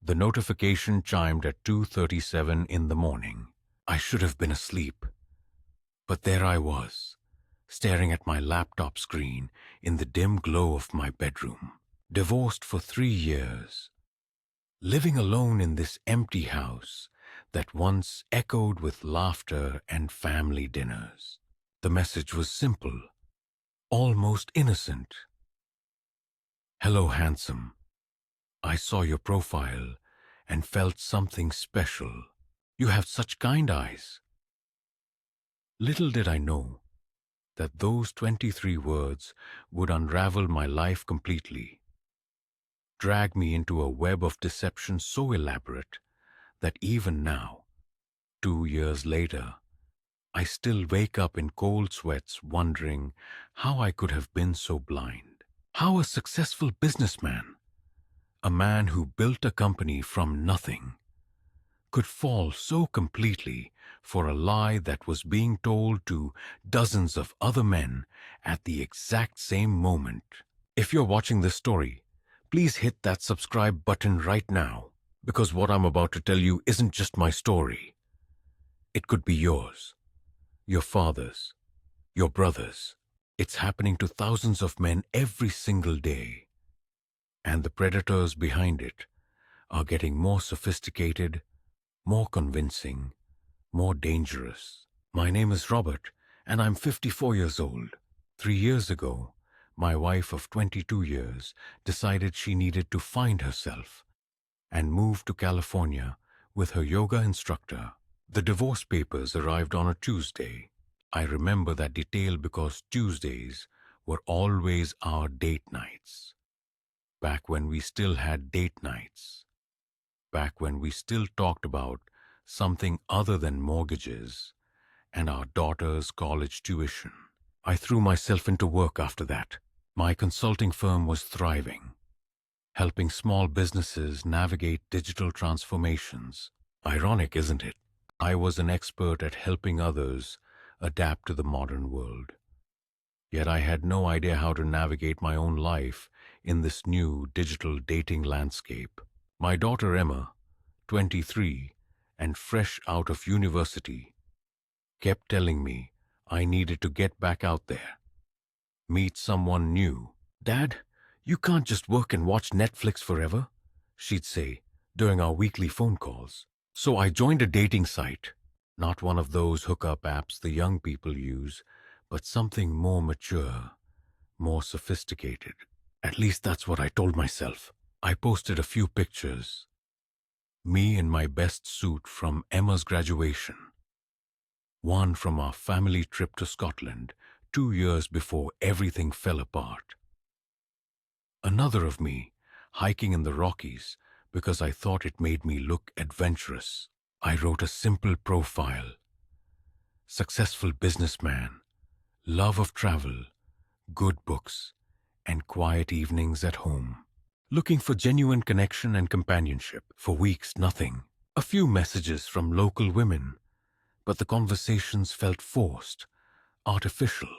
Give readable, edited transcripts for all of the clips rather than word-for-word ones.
The notification chimed at 2:37 in the morning. I should have been asleep, but there I was, staring at my laptop screen in the dim glow of my bedroom. Divorced for 3 years, living alone in this empty house that once echoed with laughter and family dinners. The message was simple, almost innocent. Hello, handsome. I saw your profile and felt something special. You have such kind eyes. Little did I know that those 23 words would unravel my life completely, drag me into a web of deception so elaborate that even now, 2 years later, I still wake up in cold sweats wondering how I could have been so blind. How a successful businessman, a man who built a company from nothing, could fall so completely for a lie that was being told to dozens of other men at the exact same moment. If you're watching this story, please hit that subscribe button right now, because what I'm about to tell you isn't just my story. It could be yours, your father's, your brother's. It's happening to thousands of men every single day. And the predators behind it are getting more sophisticated, more convincing, more dangerous. My name is Robert, and I'm 54 years old. 3 years ago, my wife of 22 years decided she needed to find herself and moved to California with her yoga instructor. The divorce papers arrived on a Tuesday. I remember that detail because Tuesdays were always our date nights. Back when we still had date nights. Back when we still talked about something other than mortgages and our daughter's college tuition. I threw myself into work after that. My consulting firm was thriving, helping small businesses navigate digital transformations. Ironic, isn't it? I was an expert at helping others adapt to the modern world. Yet I had no idea how to navigate my own life in this new digital dating landscape. My daughter Emma, 23 and fresh out of university, kept telling me I needed to get back out there, meet someone new. Dad, you can't just work and watch Netflix forever, she'd say during our weekly phone calls. So I joined a dating site, not one of those hookup apps the young people use, but something more mature, more sophisticated. At least that's what I told myself. I posted a few pictures. Me in my best suit from Emma's graduation. One from our family trip to Scotland 2 years before everything fell apart. Another of me hiking in the Rockies because I thought it made me look adventurous. I wrote a simple profile. Successful businessman, love of travel, good books, and quiet evenings at home. Looking for genuine connection and companionship. For weeks, nothing. A few messages from local women, but the conversations felt forced, artificial.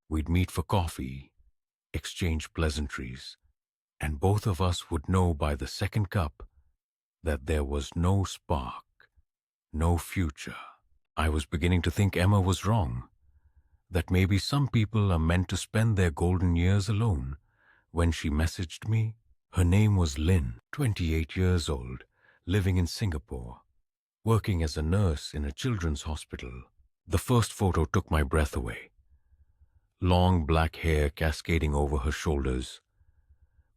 We'd meet for coffee, exchange pleasantries, and both of us would know by the second cup that there was no spark, no future. I was beginning to think Emma was wrong, that maybe some people are meant to spend their golden years alone. When she messaged me, her name was Lynn, 28 years old, living in Singapore, working as a nurse in a children's hospital. The first photo took my breath away. Long black hair cascading over her shoulders,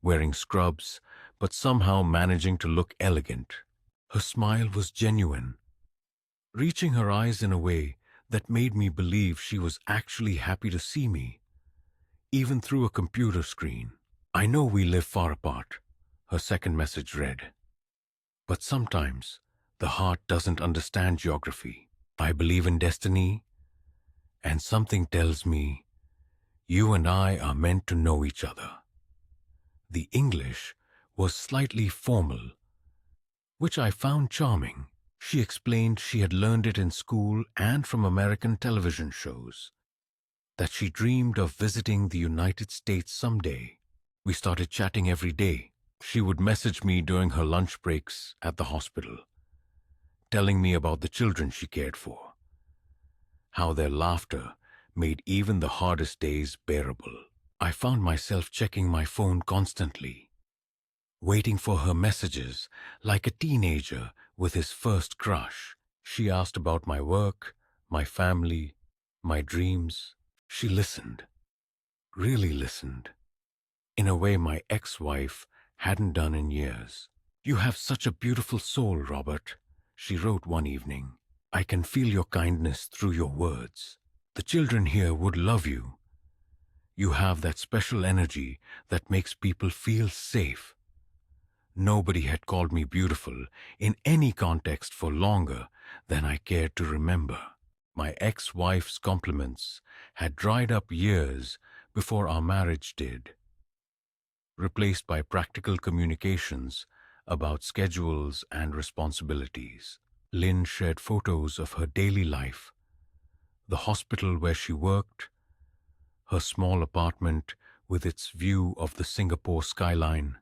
wearing scrubs, but somehow managing to look elegant. Her smile was genuine, reaching her eyes in a way that made me believe she was actually happy to see me, even through a computer screen. I know we live far apart, her second message read. But sometimes the heart doesn't understand geography. I believe in destiny, and something tells me you and I are meant to know each other. The English was slightly formal, which I found charming. She explained she had learned it in school and from American television shows, that she dreamed of visiting the United States someday. We started chatting every day, She would message me during her lunch breaks at the hospital, telling me about the children she cared for, how their laughter made even the hardest days bearable. I found myself checking my phone constantly, waiting for her messages like a teenager with his first crush. She asked about my work, my family, my dreams. She listened, really listened, in a way my ex-wife hadn't done in years. "You have such a beautiful soul, Robert," she wrote one evening. "I can feel your kindness through your words. The children here would love you. You have that special energy that makes people feel safe." Nobody had called me beautiful in any context for longer than I cared to remember. My ex-wife's compliments had dried up years before our marriage did, replaced by practical communications about schedules and responsibilities. Lynn shared photos of her daily life, the hospital where she worked, her small apartment with its view of the Singapore skyline,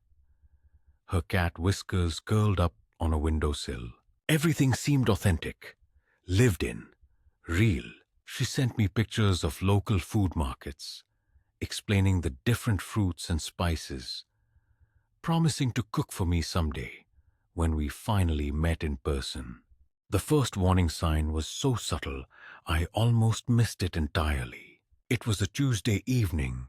her cat Whiskers curled up on a windowsill. Everything seemed authentic, lived in, real. She sent me pictures of local food markets, explaining the different fruits and spices, promising to cook for me someday when we finally met in person. The first warning sign was so subtle, I almost missed it entirely. It was a Tuesday evening,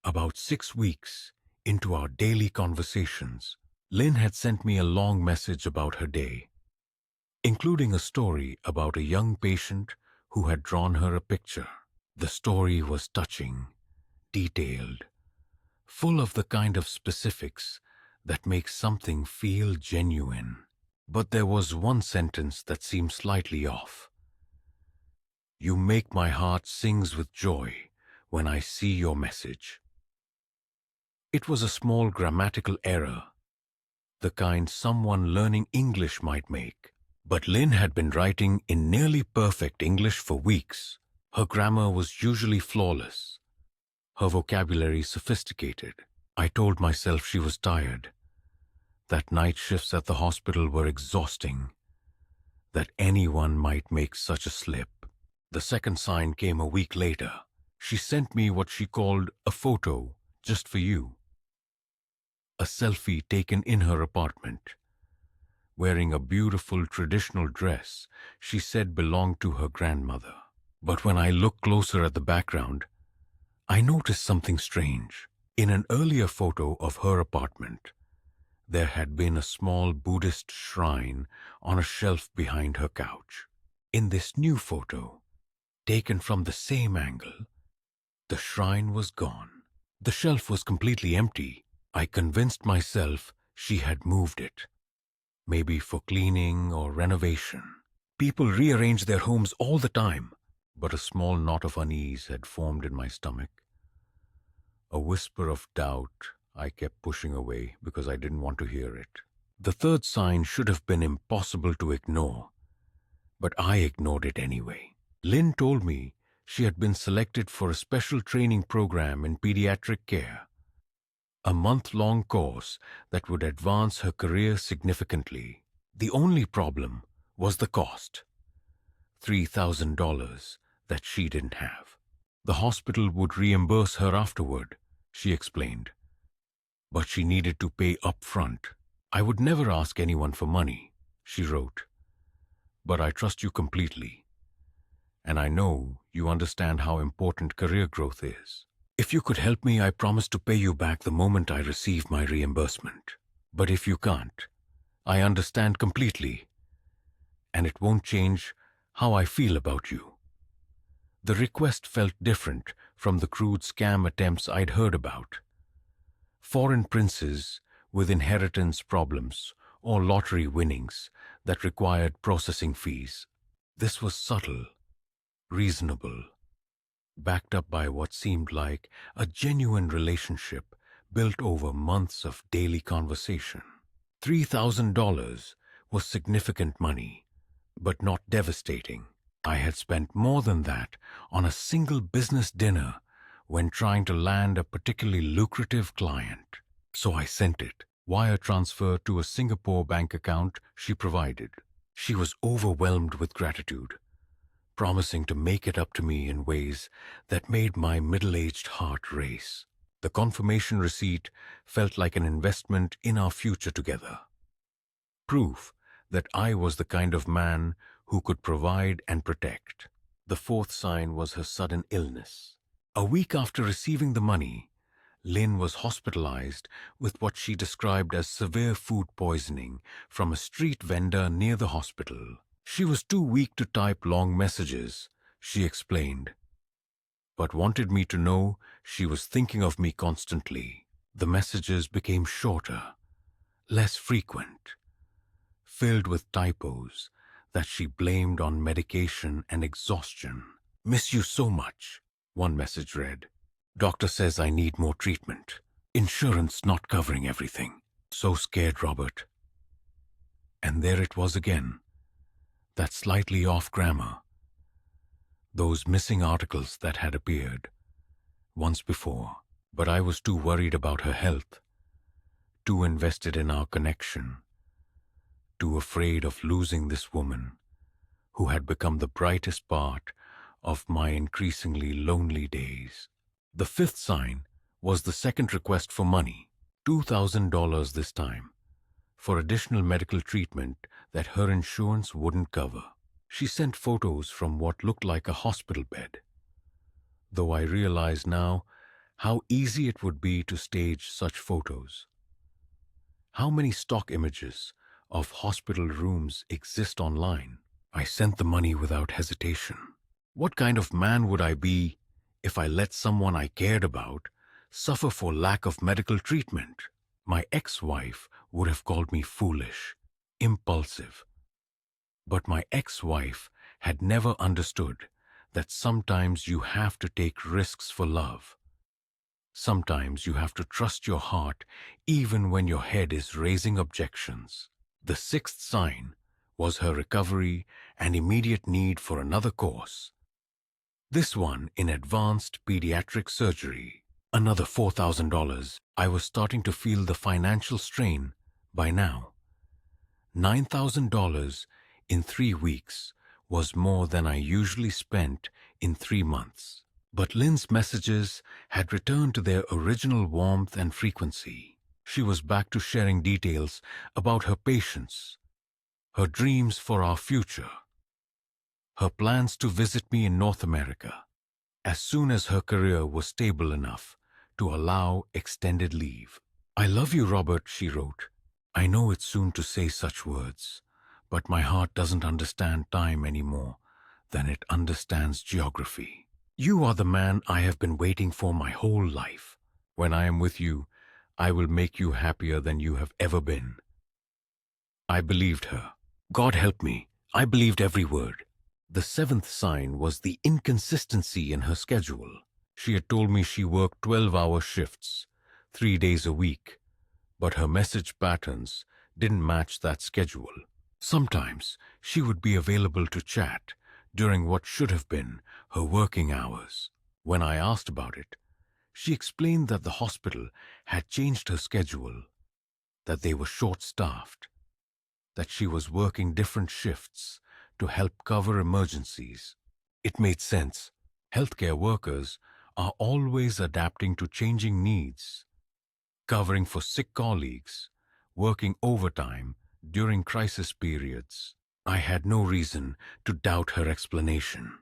about 6 weeks into our daily conversations. Lynn had sent me a long message about her day, including a story about a young patient who had drawn her a picture. The story was touching, detailed, full of the kind of specifics that make something feel genuine. But there was one sentence that seemed slightly off. "You make my heart sings with joy when I see your message." It was a small grammatical error, the kind someone learning English might make. But Lynn had been writing in nearly perfect English for weeks. Her grammar was usually flawless, her vocabulary sophisticated. I told myself she was tired, that night shifts at the hospital were exhausting, that anyone might make such a slip. The second sign came a week later. She sent me what she called a photo just for you. A selfie taken in her apartment, wearing a beautiful traditional dress she said belonged to her grandmother. But when I looked closer at the background, I noticed something strange. In an earlier photo of her apartment, there had been a small Buddhist shrine on a shelf behind her couch. In this new photo, taken from the same angle, the shrine was gone. The shelf was completely empty. I convinced myself she had moved it, maybe for cleaning or renovation. People rearrange their homes all the time, but a small knot of unease had formed in my stomach. A whisper of doubt I kept pushing away because I didn't want to hear it. The third sign should have been impossible to ignore, but I ignored it anyway. Lynn told me she had been selected for a special training program in pediatric care, a month-long course that would advance her career significantly. The only problem was the cost, $3,000 that she didn't have. The hospital would reimburse her afterward, she explained, but she needed to pay up front. "I would never ask anyone for money," she wrote, "but I trust you completely, and I know you understand how important career growth is. If you could help me, I promise to pay you back the moment I receive my reimbursement. But if you can't, I understand completely, and it won't change how I feel about you." The request felt different from the crude scam attempts I'd heard about. Foreign princes with inheritance problems or lottery winnings that required processing fees. This was subtle, reasonable, backed up by what seemed like a genuine relationship built over months of daily conversation. $3,000 was significant money, but not devastating. I had spent more than that on a single business dinner when trying to land a particularly lucrative client. So I sent it. wire transfer to a Singapore bank account she provided. She was overwhelmed with gratitude, promising to make it up to me in ways that made my middle-aged heart race. The confirmation receipt felt like an investment in our future together. Proof that I was the kind of man who could provide and protect. The fourth sign was her sudden illness. A week after receiving the money, Lynn was hospitalized with what she described as severe food poisoning from a street vendor near the hospital. She was too weak to type long messages, she explained, but wanted me to know she was thinking of me constantly. The messages became shorter, less frequent, filled with typos that she blamed on medication and exhaustion. "Miss you so much," one message read. "Doctor says I need more treatment. Insurance not covering everything. So scared, Robert." And there it was again, that slightly off grammar. Those missing articles that had appeared once before. But I was too worried about her health, too invested in our connection, too afraid of losing this woman who had become the brightest part of my increasingly lonely days. The fifth sign was the second request for money, $2,000 this time, for additional medical treatment that her insurance wouldn't cover. She sent photos from what looked like a hospital bed, though I realize now how easy it would be to stage such photos. How many stock images of hospital rooms exist online? I sent the money without hesitation. What kind of man would I be if I let someone I cared about suffer for lack of medical treatment? My ex-wife would have called me foolish, impulsive. But my ex-wife had never understood that sometimes you have to take risks for love. Sometimes you have to trust your heart even when your head is raising objections. The sixth sign was her recovery and immediate need for another course. This one in advanced pediatric surgery. Another $4,000. I was starting to feel the financial strain by now. $9,000 in 3 weeks was more than I usually spent in 3 months. But Lynn's messages had returned to their original warmth and frequency. She was back to sharing details about her patients, her dreams for our future, her plans to visit me in North America as soon as her career was stable enough to allow extended leave. "I love you, Robert," she wrote. "I know it's soon to say such words, but my heart doesn't understand time any more than it understands geography. You are the man I have been waiting for my whole life. When I am with you, I will make you happier than you have ever been." I believed her. God help me, I believed every word. The seventh sign was the inconsistency in her schedule. She had told me she worked 12-hour shifts, 3 days a week, but her message patterns didn't match that schedule. Sometimes she would be available to chat during what should have been her working hours. When I asked about it, she explained that the hospital had changed her schedule, that they were short-staffed, that she was working different shifts to help cover emergencies. It made sense. Healthcare workers are always adapting to changing needs, covering for sick colleagues, working overtime during crisis periods. I had no reason to doubt her explanation.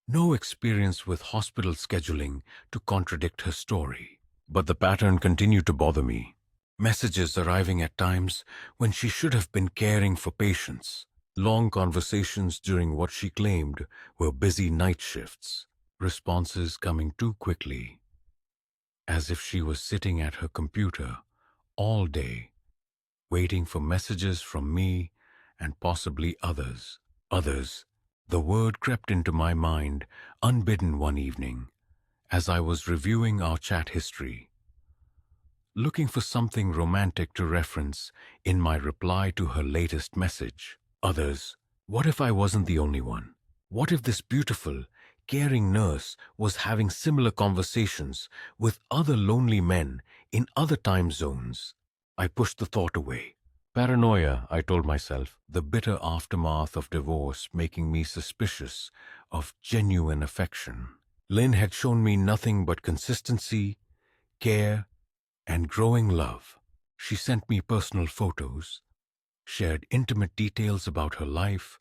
No experience with hospital scheduling to contradict her story. But the pattern continued to bother me. Messages arriving at times when she should have been caring for patients. Long conversations during what she claimed were busy night shifts. Responses coming too quickly, as if she was sitting at her computer all day, waiting for messages from me and possibly others. The word crept into my mind unbidden one evening as I was reviewing our chat history, looking for something romantic to reference in my reply to her latest message. Others. What if I wasn't the only one? What if this beautiful, caring nurse was having similar conversations with other lonely men in other time zones? I pushed the thought away. Paranoia, I told myself, the bitter aftermath of divorce making me suspicious of genuine affection. Lynn had shown me nothing but consistency, care, and growing love. She sent me personal photos, shared intimate details about her life,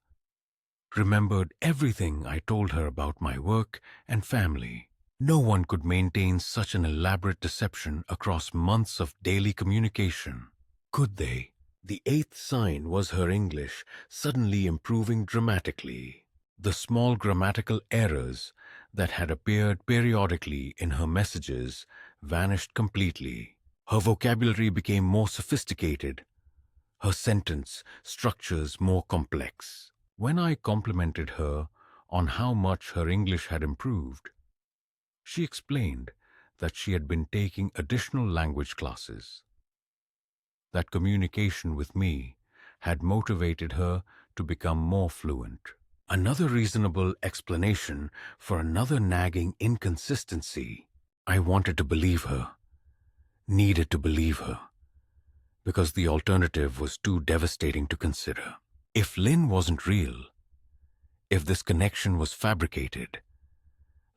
remembered everything I told her about my work and family. No one could maintain such an elaborate deception across months of daily communication. Could they? The eighth sign was her English suddenly improving dramatically. The small grammatical errors that had appeared periodically in her messages vanished completely. Her vocabulary became more sophisticated, her sentence structures more complex. When I complimented her on how much her English had improved, she explained that she had been taking additional language classes, that communication with me had motivated her to become more fluent. Another reasonable explanation for another nagging inconsistency. I wanted to believe her, needed to believe her, because the alternative was too devastating to consider. If Lynn wasn't real, if this connection was fabricated,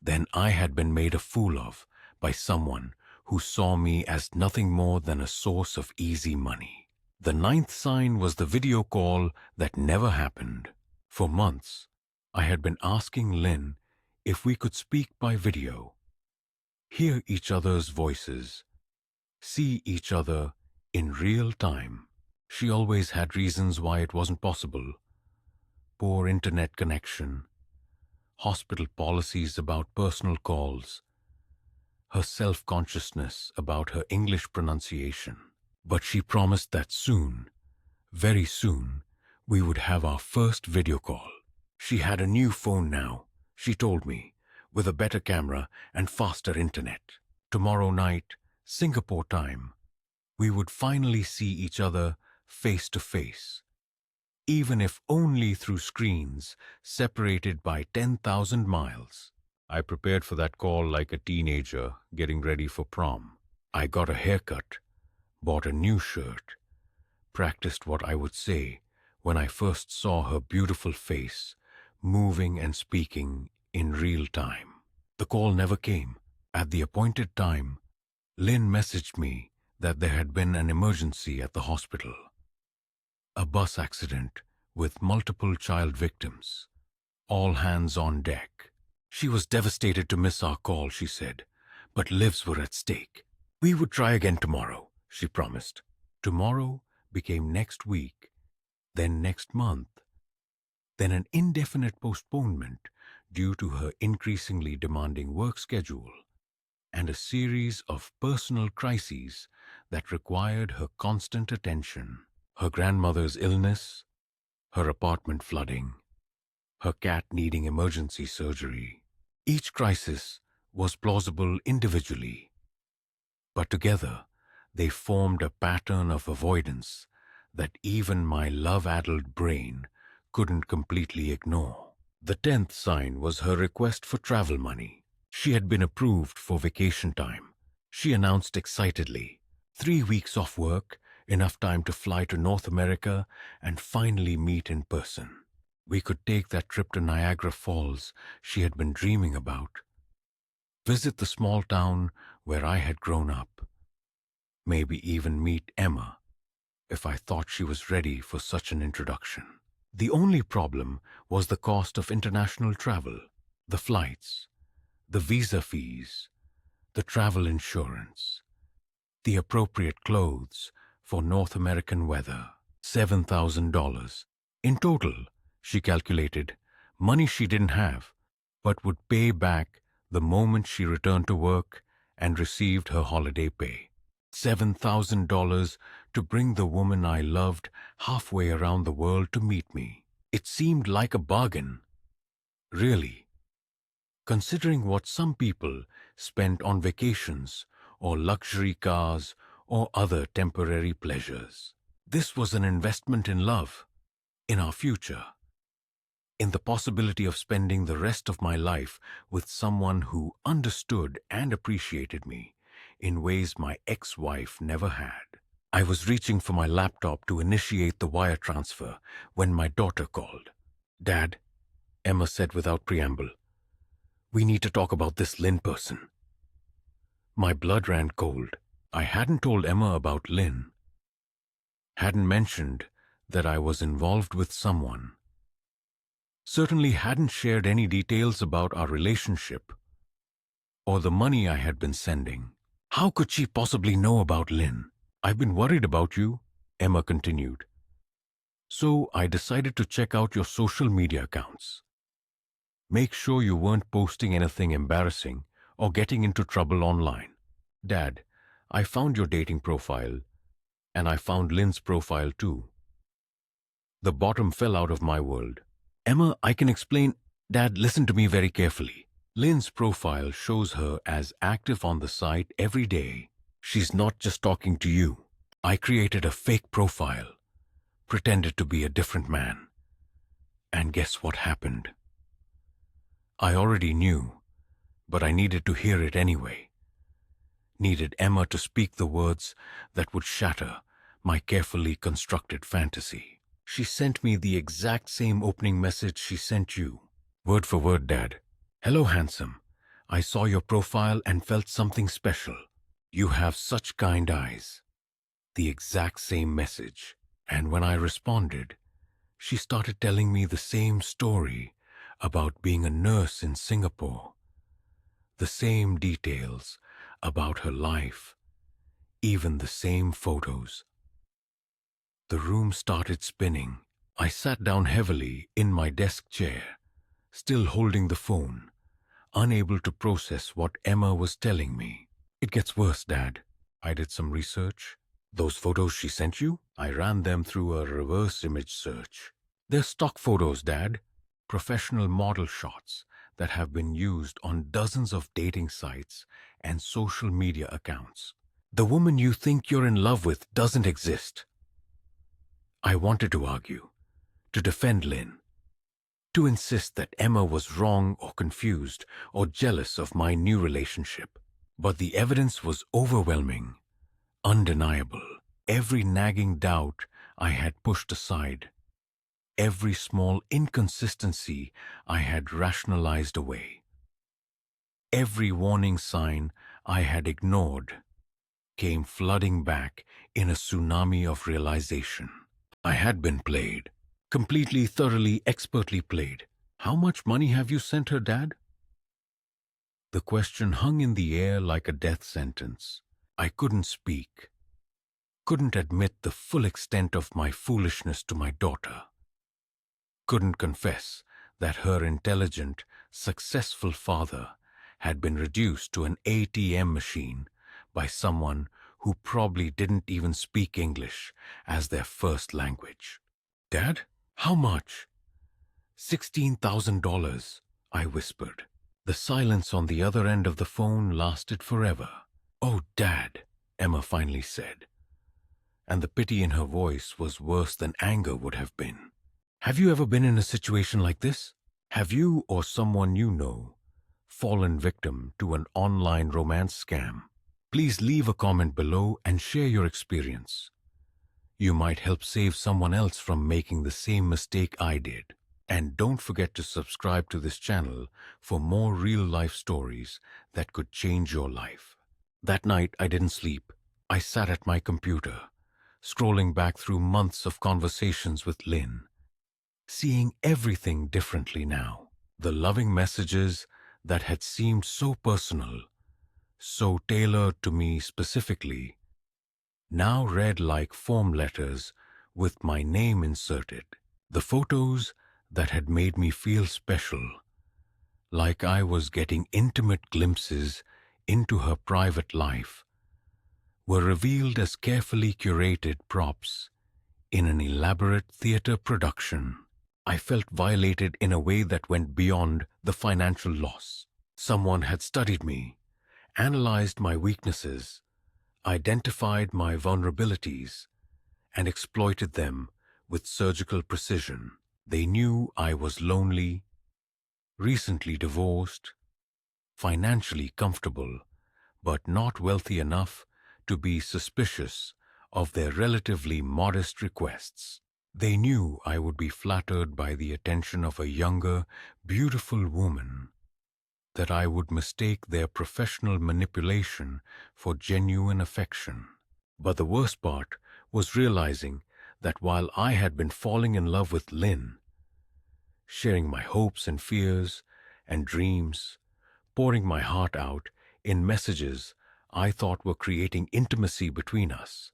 then I had been made a fool of by someone who saw me as nothing more than a source of easy money. The ninth sign was the video call that never happened. For months, I had been asking Lynn if we could speak by video, hear each other's voices, see each other in real time. She always had reasons why it wasn't possible. Poor internet connection, hospital policies about personal calls, her self-consciousness about her English pronunciation. But she promised that soon, very soon, we would have our first video call. She had a new phone now, she told me, with a better camera and faster internet. Tomorrow night, Singapore time, we would finally see each other face to face, even if only through screens separated by 10,000 miles. I prepared for that call like a teenager getting ready for prom. I got a haircut, bought a new shirt, practiced what I would say when I first saw her beautiful face, moving and speaking in real time. The call never came. At the appointed time, Lynn messaged me that there had been an emergency at the hospital. A bus accident with multiple child victims. All hands on deck. She was devastated to miss our call, she said, but lives were at stake. We would try again tomorrow, she promised. Tomorrow became next week, then next month, then an indefinite postponement due to her increasingly demanding work schedule, and a series of personal crises that required her constant attention. Her grandmother's illness, her apartment flooding, her cat needing emergency surgery. Each crisis was plausible individually, but together they formed a pattern of avoidance that even my love-addled brain couldn't completely ignore. The 10th sign was her request for travel money. She had been approved for vacation time. She announced excitedly, 3 weeks off work, enough time to fly to North America and finally meet in person. We could take that trip to Niagara Falls she had been dreaming about, visit the small town where I had grown up, maybe even meet Emma if I thought she was ready for such an introduction. The only problem was the cost of international travel, the flights, the visa fees, the travel insurance, the appropriate clothes for North American weather. $7,000. In total, she calculated, money she didn't have, but would pay back the moment she returned to work and received her holiday pay. $7,000 to bring the woman I loved halfway around the world to meet me. It seemed like a bargain. Really. Considering what some people spent on vacations or luxury cars or other temporary pleasures. This was an investment in love, in our future, in the possibility of spending the rest of my life with someone who understood and appreciated me in ways my ex-wife never had. I was reaching for my laptop to initiate the wire transfer when my daughter called. "Dad," Emma said without preamble, "we need to talk about this Lynn person." My blood ran cold. I hadn't told Emma about Lynn. Hadn't mentioned that I was involved with someone. Certainly hadn't shared any details about our relationship or the money I had been sending. How could she possibly know about Lynn? "I've been worried about you," Emma continued. "So I decided to check out your social media accounts. Make sure you weren't posting anything embarrassing or getting into trouble online. Dad, I found your dating profile, and I found Lynn's profile too." The bottom fell out of my world. "Emma, I can explain." "Dad, listen to me very carefully. Lynn's profile shows her as active on the site every day. She's not just talking to you. I created a fake profile, pretended to be a different man. And guess what happened?" I already knew, but I needed to hear it anyway. Needed Emma to speak the words that would shatter my carefully constructed fantasy. She sent me the exact same opening message she sent you. Word for word, Dad. "Hello, handsome. I saw your profile and felt something special. You have such kind eyes." The exact same message. And when I responded, she started telling me the same story about being a nurse in Singapore. The same details about her life, even the same photos. The room started spinning. I sat down heavily in my desk chair, still holding the phone, unable to process what Emma was telling me. "It gets worse, Dad. I did some research. Those photos she sent you, I ran them through a reverse image search. They're stock photos, Dad. Professional model shots that have been used on dozens of dating sites and social media accounts. The woman you think you're in love with doesn't exist." I wanted to argue, to defend Lynn, to insist that Emma was wrong or confused or jealous of my new relationship. But the evidence was overwhelming, undeniable. Every nagging doubt I had pushed aside. Every small inconsistency I had rationalized away. Every warning sign I had ignored came flooding back in a tsunami of realization. I had been played. Completely, thoroughly, expertly played. "How much money have you sent her, Dad?" The question hung in the air like a death sentence. I couldn't speak. Couldn't admit the full extent of my foolishness to my daughter. Couldn't confess that her intelligent, successful father had been reduced to an ATM machine by someone who probably didn't even speak English as their first language. "Dad, how much?" $16,000, I whispered. The silence on the other end of the phone lasted forever. "Oh, Dad," Emma finally said, and the pity in her voice was worse than anger would have been. "Have you ever been in a situation like this? Have you or someone you know fallen victim to an online romance scam? Please leave a comment below and share your experience. You might help save someone else from making the same mistake I did. And don't forget to subscribe to this channel for more real-life stories that could change your life." That night, I didn't sleep. I sat at my computer, scrolling back through months of conversations with Lynn, seeing everything differently now. The loving messages that had seemed so personal, so tailored to me specifically, now read like form letters with my name inserted. The photos that had made me feel special, like I was getting intimate glimpses into her private life, were revealed as carefully curated props in an elaborate theater production. I felt violated in a way that went beyond the financial loss. Someone had studied me, analyzed my weaknesses, identified my vulnerabilities, and exploited them with surgical precision. They knew I was lonely, recently divorced, financially comfortable, but not wealthy enough to be suspicious of their relatively modest requests. They knew I would be flattered by the attention of a younger, beautiful woman, that I would mistake their professional manipulation for genuine affection. But the worst part was realizing that while I had been falling in love with Lynn, sharing my hopes and fears and dreams, pouring my heart out in messages I thought were creating intimacy between us,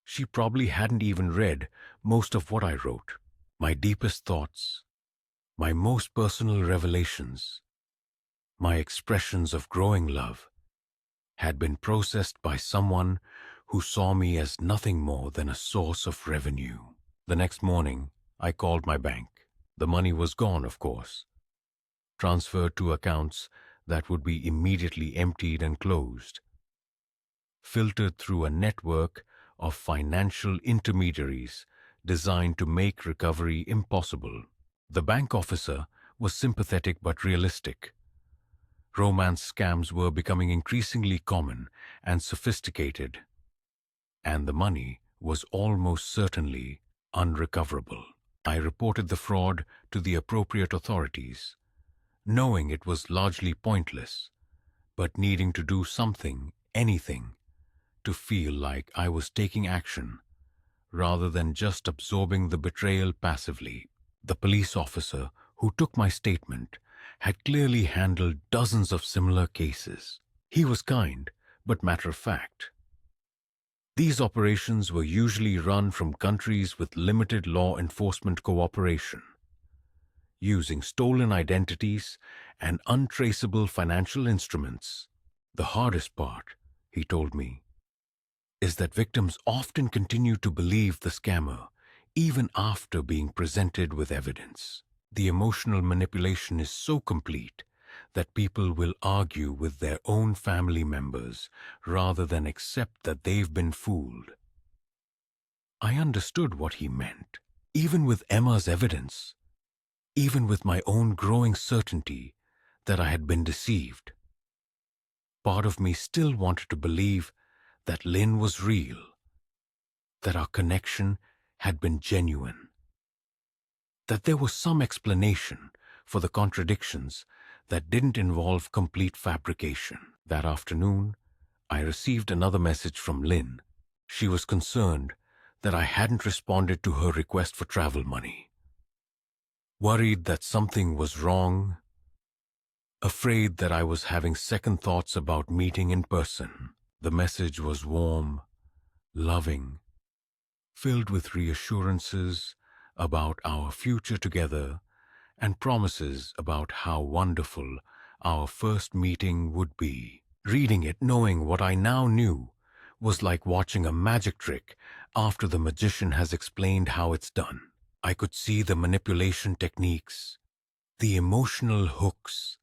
she probably hadn't even read most of what I wrote. My deepest thoughts, my most personal revelations, my expressions of growing love had been processed by someone who saw me as nothing more than a source of revenue. The next morning, I called my bank. The money was gone, of course, transferred to accounts that would be immediately emptied and closed, filtered through a network of financial intermediaries designed to make recovery impossible. The bank officer was sympathetic but realistic. Romance scams were becoming increasingly common and sophisticated, and the money was almost certainly unrecoverable. I reported the fraud to the appropriate authorities, knowing it was largely pointless, but needing to do something, anything, to feel like I was taking action, rather than just absorbing the betrayal passively. The police officer who took my statement had clearly handled dozens of similar cases. He was kind, but matter-of-fact. These operations were usually run from countries with limited law enforcement cooperation, using stolen identities and untraceable financial instruments. The hardest part, he told me, is that victims often continue to believe the scammer even after being presented with evidence. The emotional manipulation is so complete that people will argue with their own family members rather than accept that they've been fooled. I understood what he meant. Even with Emma's evidence, even with my own growing certainty that I had been deceived, part of me still wanted to believe that Lynn was real, that our connection had been genuine, that there was some explanation for the contradictions that didn't involve complete fabrication. That afternoon, I received another message from Lynn. She was concerned that I hadn't responded to her request for travel money, worried that something was wrong, afraid that I was having second thoughts about meeting in person. The message was warm, loving, filled with reassurances about our future together and promises about how wonderful our first meeting would be. Reading it, knowing what I now knew, was like watching a magic trick after the magician has explained how it's done. I could see the manipulation techniques, the emotional hooks,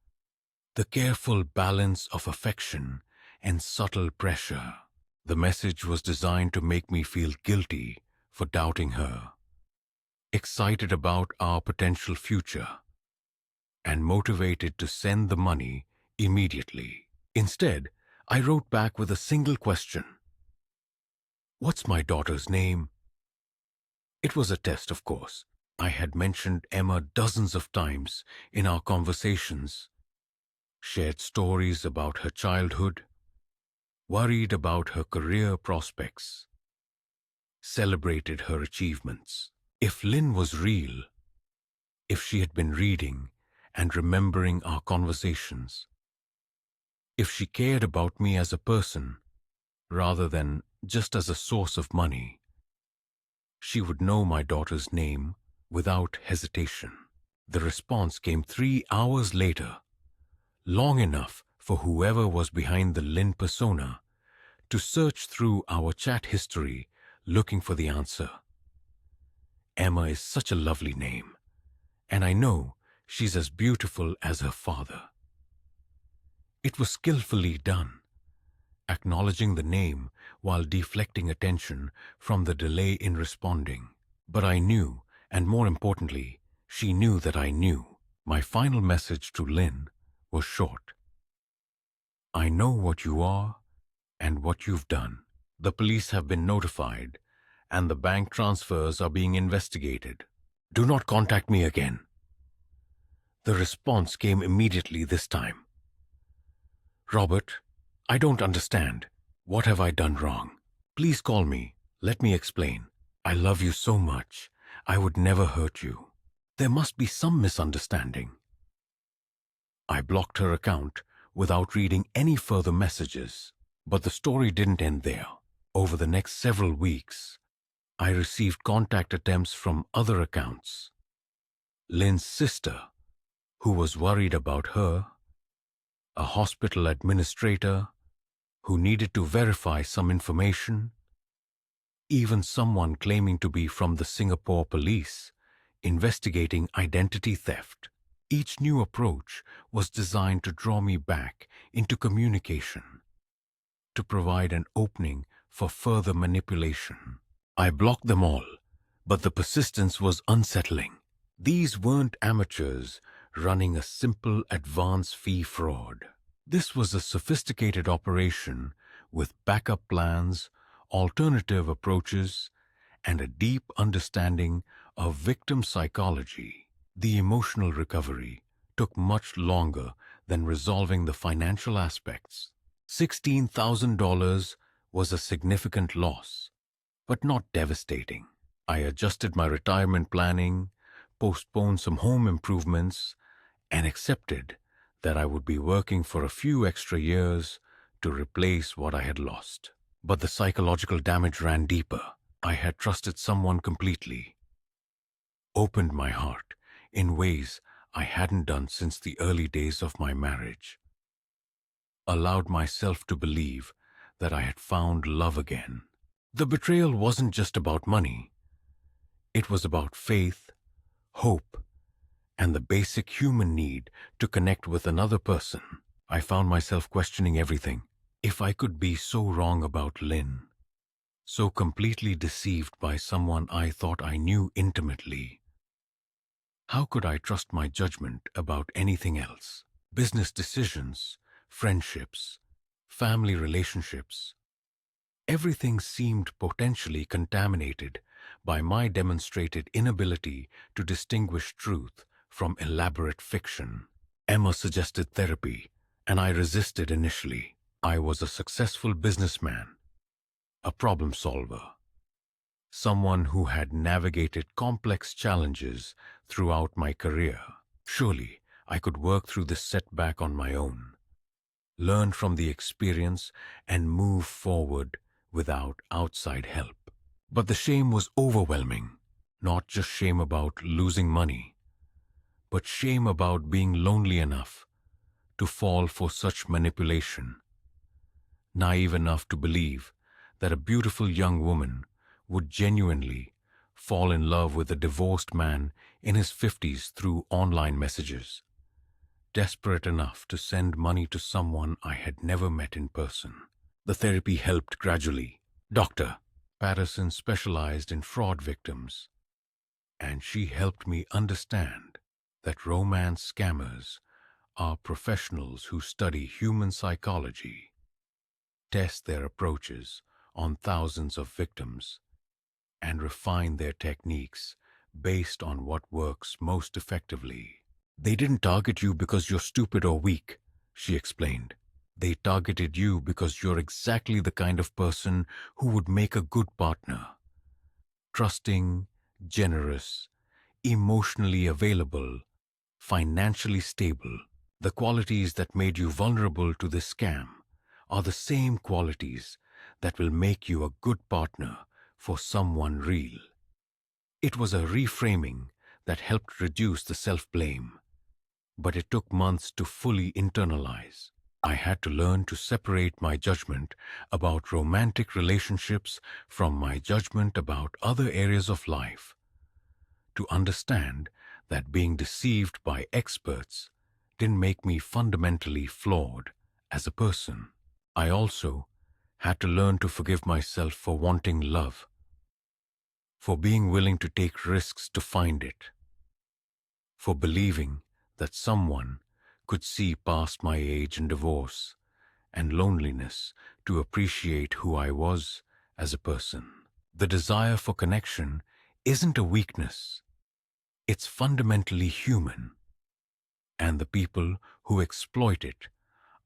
the careful balance of affection and subtle pressure. The message was designed to make me feel guilty for doubting her, excited about our potential future, and motivated to send the money immediately. Instead, I wrote back with a single question. What's my daughter's name? It was a test, of course. I had mentioned Emma dozens of times in our conversations, shared stories about her childhood, worried about her career prospects, celebrated her achievements. If Lynn was real, if she had been reading and remembering our conversations, if she cared about me as a person rather than just as a source of money, she would know my daughter's name without hesitation. The response came 3 hours later, long enough for whoever was behind the Lynn persona to search through our chat history looking for the answer. Emma is such a lovely name, and I know she's as beautiful as her father. It was skillfully done, acknowledging the name while deflecting attention from the delay in responding. But I knew, and more importantly, she knew that I knew. My final message to Lynn was short. I know what you are and what you've done. The police have been notified, and the bank transfers are being investigated. Do not contact me again. The response came immediately this time. Robert, I don't understand. What have I done wrong? Please call me. Let me explain. I love you so much. I would never hurt you. There must be some misunderstanding. I blocked her account without reading any further messages. But the story didn't end there. Over the next several weeks, I received contact attempts from other accounts. Lynn's sister, who was worried about her, a hospital administrator who needed to verify some information, even someone claiming to be from the Singapore police investigating identity theft. Each new approach was designed to draw me back into communication, to provide an opening for further manipulation. I blocked them all, but the persistence was unsettling. These weren't amateurs running a simple advance fee fraud. This was a sophisticated operation with backup plans, alternative approaches, and a deep understanding of victim psychology. The emotional recovery took much longer than resolving the financial aspects. $16,000 was a significant loss, but not devastating. I adjusted my retirement planning, postponed some home improvements, and accepted that I would be working for a few extra years to replace what I had lost. But the psychological damage ran deeper. I had trusted someone completely, opened my heart in ways I hadn't done since the early days of my marriage, allowed myself to believe that I had found love again. The betrayal wasn't just about money. It was about faith, hope, and the basic human need to connect with another person. I found myself questioning everything. If I could be so wrong about Lynn, so completely deceived by someone I thought I knew intimately, how could I trust my judgment about anything else? Business decisions, friendships, family relationships. Everything seemed potentially contaminated by my demonstrated inability to distinguish truth from elaborate fiction. Emma suggested therapy, and I resisted initially. I was a successful businessman, a problem solver, someone who had navigated complex challenges throughout my career. Surely I could work through this setback on my own, learn from the experience, and move forward without outside help. But the shame was overwhelming. Not just shame about losing money, but shame about being lonely enough to fall for such manipulation, naive enough to believe that a beautiful young woman would genuinely fall in love with a divorced man in his 50s through online messages, desperate enough to send money to someone I had never met in person. The therapy helped gradually. Dr. Patterson specialized in fraud victims, and she helped me understand that romance scammers are professionals who study human psychology, test their approaches on thousands of victims, and refine their techniques based on what works most effectively. They didn't target you because you're stupid or weak, she explained. They targeted you because you're exactly the kind of person who would make a good partner. Trusting, generous, emotionally available, financially stable. The qualities that made you vulnerable to this scam are the same qualities that will make you a good partner for someone real. It was a reframing that helped reduce the self-blame, but it took months to fully internalize. I had to learn to separate my judgment about romantic relationships from my judgment about other areas of life, to understand that being deceived by experts didn't make me fundamentally flawed as a person. I also had to learn to forgive myself for wanting love, for being willing to take risks to find it, for believing that someone could see past my age and divorce and loneliness to appreciate who I was as a person. The desire for connection isn't a weakness, it's fundamentally human. And the people who exploit it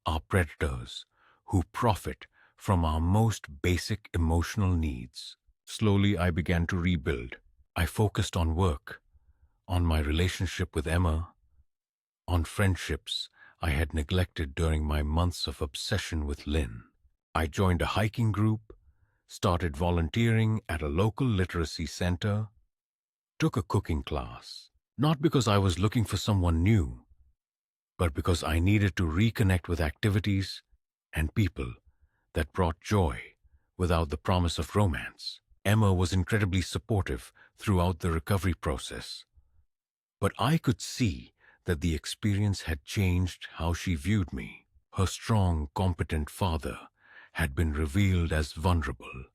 are predators who profit from our most basic emotional needs. Slowly, I began to rebuild. I focused on work, on my relationship with Emma, on friendships I had neglected during my months of obsession with Lynn. I joined a hiking group, started volunteering at a local literacy center, took a cooking class, not because I was looking for someone new, but because I needed to reconnect with activities and people that brought joy without the promise of romance. Emma was incredibly supportive throughout the recovery process, but I could see that the experience had changed how she viewed me. Her strong, competent father had been revealed as vulnerable,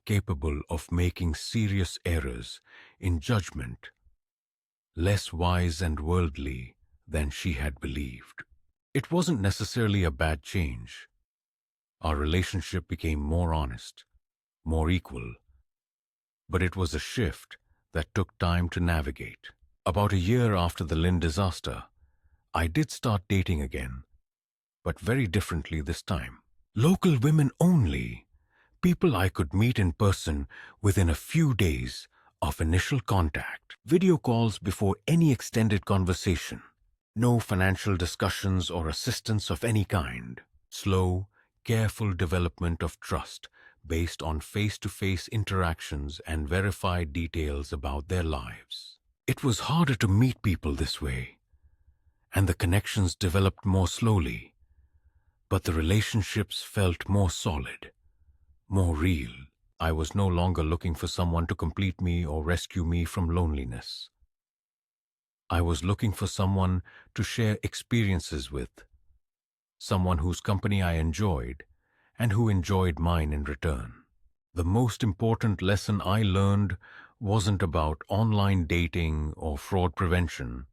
capable of making serious errors in judgment, less wise and worldly than she had believed. It wasn't necessarily a bad change. Our relationship became more honest, more equal, but it was a shift that took time to navigate. About a year after the Lynn disaster, I did start dating again, but very differently this time. Local women only, people I could meet in person within a few days of initial contact, video calls before any extended conversation, no financial discussions or assistance of any kind, slow, careful development of trust based on face-to-face interactions and verified details about their lives. It was harder to meet people this way, and the connections developed more slowly, but the relationships felt more solid, more real. I was no longer looking for someone to complete me or rescue me from loneliness. I was looking for someone to share experiences with, someone whose company I enjoyed and who enjoyed mine in return. The most important lesson I learned wasn't about online dating or fraud prevention.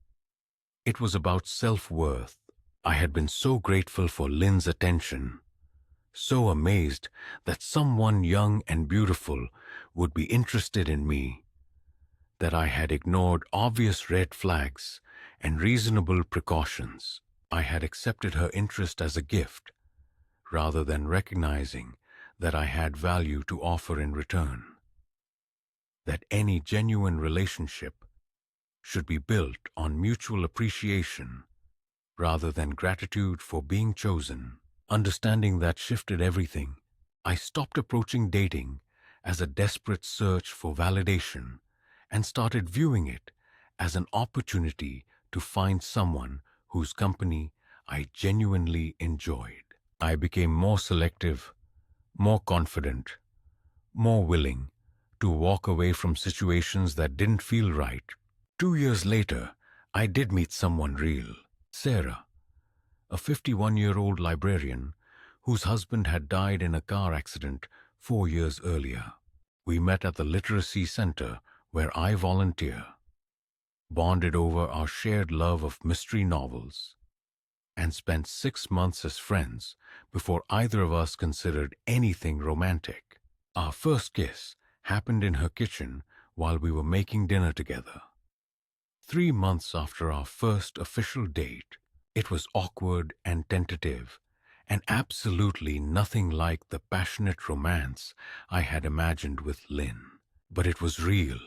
It was about self-worth. I had been so grateful for Lynn's attention, so amazed that someone young and beautiful would be interested in me, that I had ignored obvious red flags and reasonable precautions. I had accepted her interest as a gift, rather than recognizing that I had value to offer in return. That any genuine relationship should be built on mutual appreciation rather than gratitude for being chosen. Understanding that shifted everything. I stopped approaching dating as a desperate search for validation and started viewing it as an opportunity to find someone whose company I genuinely enjoyed. I became more selective, more confident, more willing to walk away from situations that didn't feel right. 2 years later, I did meet someone real. Sarah, a 51-year-old librarian whose husband had died in a car accident 4 years earlier. We met at the literacy center where I volunteer, bonded over our shared love of mystery novels, and spent 6 months as friends before either of us considered anything romantic. Our first kiss happened in her kitchen while we were making dinner together. 3 months after our first official date, it was awkward and tentative, and absolutely nothing like the passionate romance I had imagined with Lynn. But it was real,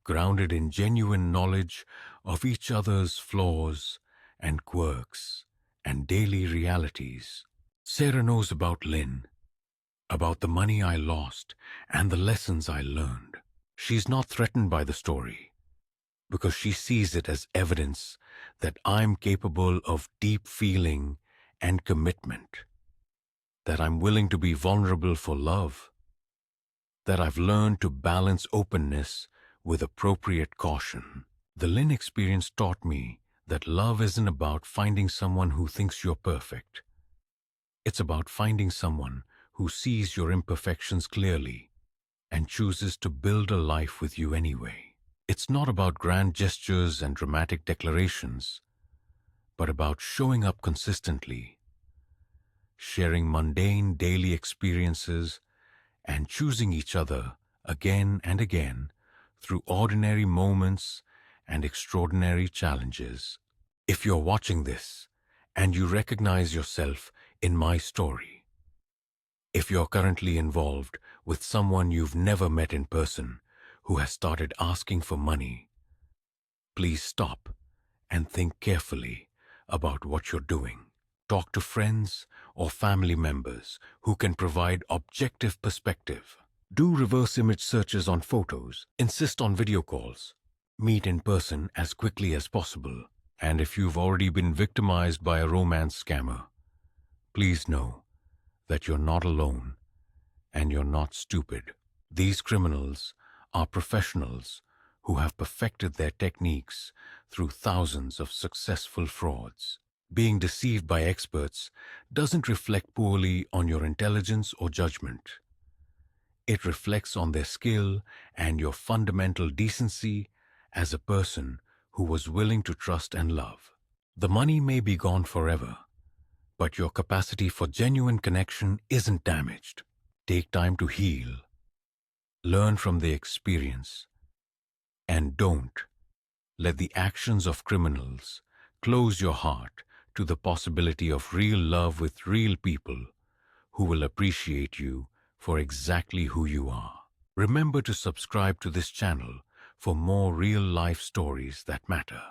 grounded in genuine knowledge of each other's flaws and quirks and daily realities. Sarah knows about Lynn, about the money I lost and the lessons I learned. She's not threatened by the story, because she sees it as evidence that I'm capable of deep feeling and commitment, that I'm willing to be vulnerable for love, that I've learned to balance openness with appropriate caution. The Lynn experience taught me that love isn't about finding someone who thinks you're perfect. It's about finding someone who sees your imperfections clearly and chooses to build a life with you anyway. It's not about grand gestures and dramatic declarations, but about showing up consistently, sharing mundane daily experiences, and choosing each other again and again through ordinary moments and extraordinary challenges. If you're watching this and you recognize yourself in my story, if you're currently involved with someone you've never met in person who has started asking for money, please stop and think carefully about what you're doing. Talk to friends or family members who can provide objective perspective. Do reverse image searches on photos. Insist on video calls. Meet in person as quickly as possible. And if you've already been victimized by a romance scammer, please know that you're not alone and you're not stupid. These criminals are professionals who have perfected their techniques through thousands of successful frauds. Being deceived by experts doesn't reflect poorly on your intelligence or judgment. It reflects on their skill and your fundamental decency as a person who was willing to trust and love. The money may be gone forever, but your capacity for genuine connection isn't damaged. Take time to heal, learn from the experience, and don't let the actions of criminals close your heart to the possibility of real love with real people who will appreciate you for exactly who you are. Remember to subscribe to this channel for more real-life stories that matter.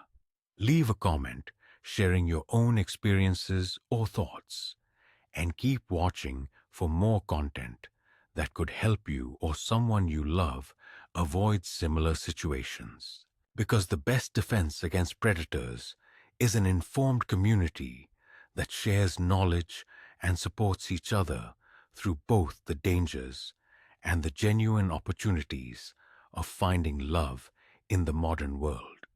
Leave a comment sharing your own experiences or thoughts, and keep watching for more content that could help you or someone you love avoid similar situations. Because the best defense against predators is an informed community that shares knowledge and supports each other through both the dangers and the genuine opportunities of finding love in the modern world.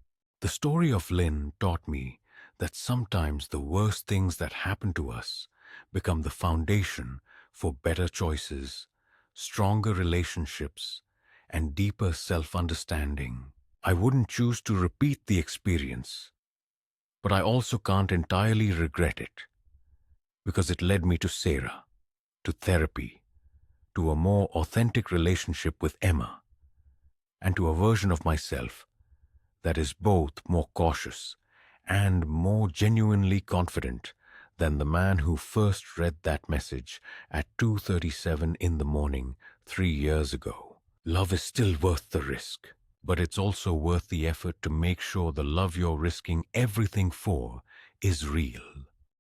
The story of Lynn taught me that sometimes the worst things that happen to us become the foundation for better choices, stronger relationships, and deeper self-understanding. I wouldn't choose to repeat the experience, but I also can't entirely regret it, because it led me to Sarah, to therapy, to a more authentic relationship with Emma, and to a version of myself that is both more cautious and more genuinely confident than the man who first read that message at 2:37 in the morning 3 years ago. Love is still worth the risk, but it's also worth the effort to make sure the love you're risking everything for is real.